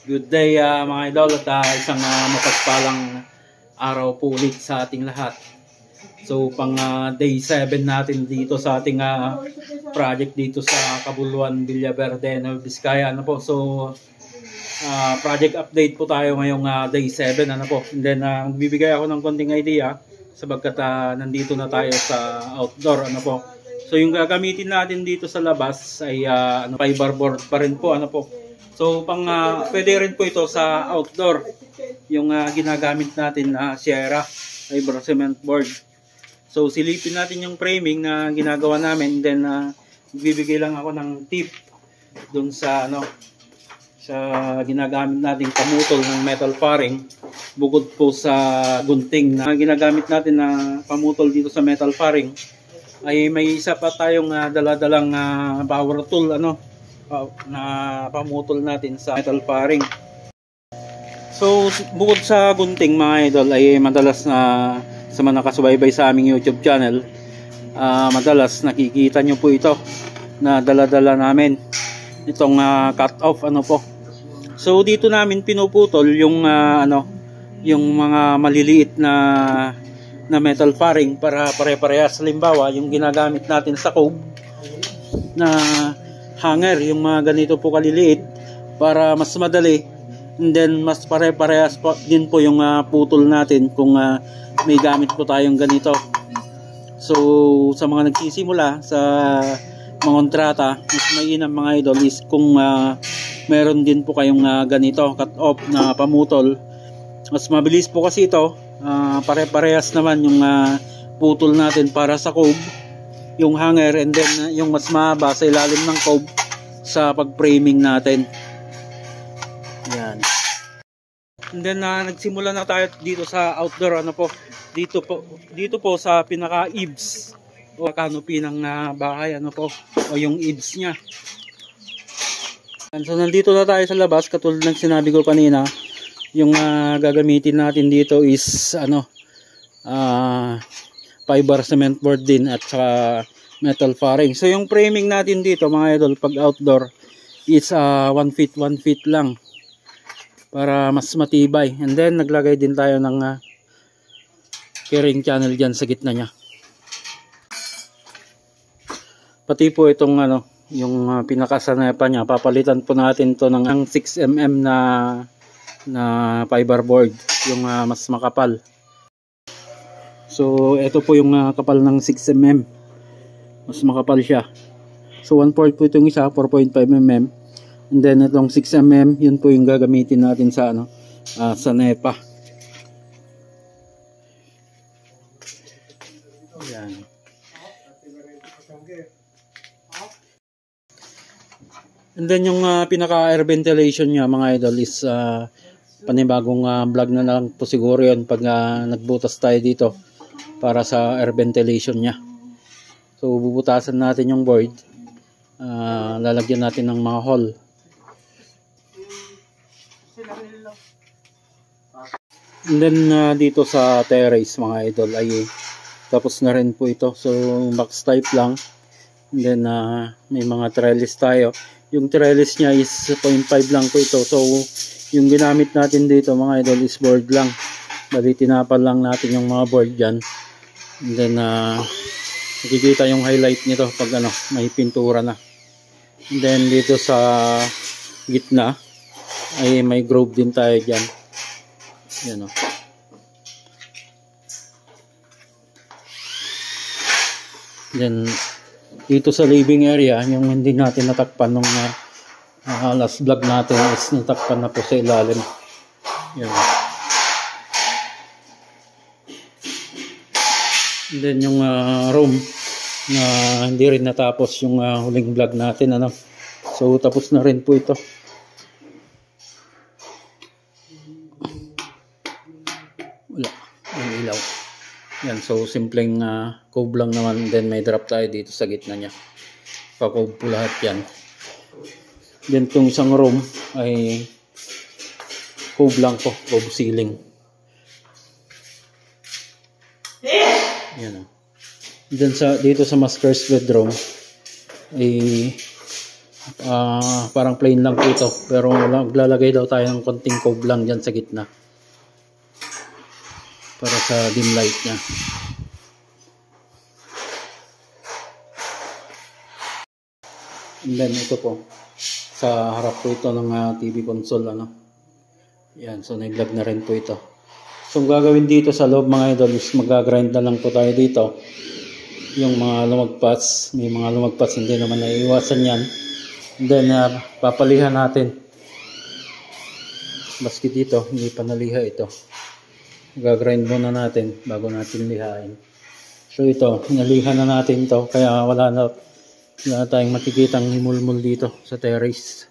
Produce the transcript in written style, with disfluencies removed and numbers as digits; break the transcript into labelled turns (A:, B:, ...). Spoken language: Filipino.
A: Good day mga idol at isang mapagpalang araw po ulit sa ating lahat. So pang day 7 natin dito sa ating project dito sa Cabuluan, Villaverde, Nueva Vizcaya. Ano po? So project update po tayo ngayong day 7. Ano po? And then magbibigay ako ng konting idea sabagkat nandito na tayo sa outdoor. Ano po? So yung gagamitin natin dito sa labas ay fiberboard pa rin po. Ano po? So pwede rin po ito sa outdoor. Yung ginagamit natin na Sierra fiber cement board. So silipin natin yung framing na ginagawa namin, then bibigay lang ako ng tip dun sa sa ginagamit nating pamutol ng metal paring bukod po sa gunting na ginagamit natin na pamutol dito sa metal paring. Ay may isa pa tayong dala-dalang power tool na pamutol natin sa metal paring. So bukod sa gunting mga idol ay madalas na sa mga nakasubaybay sa aming YouTube channel, madalas nakikita nyo po ito na dala-dala namin itong cut off po. So dito namin pinuputol yung yung mga maliliit na metal paring para pare-parehas. Halimbawa yung ginagamit natin sa cove na hanger, yung mga ganito po kaliliit para mas madali, and then mas pare-parehas po din po yung putol natin kung may gamit po tayong ganito. So sa mga nagsisimula sa mga kontrata, mas mainam mga idol is kung meron din po kayong ganito cut off na pamutol. Mas mabilis po kasi ito, pare-parehas naman yung putol natin para sa cove, yung hanger, and then yung mas mahaba sa ilalim ng cove sa pag-framing natin. Yan. And then nagsimula na tayo dito sa outdoor dito po sa pinaka-eaves o canopy ng bahay o yung eaves niya. And so nandito na tayo sa labas, katulad ng sinabi ko kanina, yung gagamitin natin dito is fiber cement board din at saka metal paring. So yung framing natin dito mga idol pag outdoor is 1 feet lang para mas matibay. And then naglagay din tayo ng carrying channel dyan sa gitna nya. Pati po itong yung pinakasanepa nya, papalitan po natin to ng 6mm na fiberboard, yung mas makapal. So ito po yung kapal ng 6mm, mas makapal siya. So 1/4 po itong isa, 4.5mm, and then itong 6mm, yun po yung gagamitin natin sa sa nepa. Yan. And then yung pinaka air ventilation niya mga idol is panibagong vlog na lang po siguro yun pag nagbutas tayo dito para sa air ventilation niya. So bubutasan natin yung board, lalagyan natin ng mga hole. And then dito sa terrace mga idol ay tapos na rin po ito. So box type lang. And then may mga trellis tayo. Yung trellis niya is 0.5 lang po ito. So yung ginamit natin dito mga idol is board lang. Bali tinapal lang natin yung mga board dyan. And then nakikita yung highlight nito pag may pintura na. And then dito sa gitna ay may groove din tayo dyan. Yan Then dito sa living area, yung hindi natin natakpan nung last vlog natin is natakpan na po sa ilalim. Yan. And then yung room na hindi rin natapos yung huling vlog natin So tapos na rin po ito. Wala ang ilaw. Yan, so simpleng cove lang naman, then may drop tayo dito sa gitna nya. Pa-cove po lahat yan. Then itong isang room ay cove lang po, cove ceiling. Yan. Then dito sa master's bedroom ay Parang plain lang po ito, pero maglalagay daw tayo ng konting cove lang dyan sa gitna para sa dim light nya. And then ito po, sa harap po ito ng TV console, ano. Yan, so nag-vlog na rin po ito. So ang gagawin dito sa loob mga idol is mag-grind na lang po tayo dito. Yung mga lumagpas, may mga lumagpas, hindi naman naiiwasan yan. And then papalihan natin. Maski dito, hindi pa naliha ito. Gagrind muna natin bago natin lihain. So ito, nalihan na natin ito, kaya wala na tayong makikitang himulmul dito sa terrace.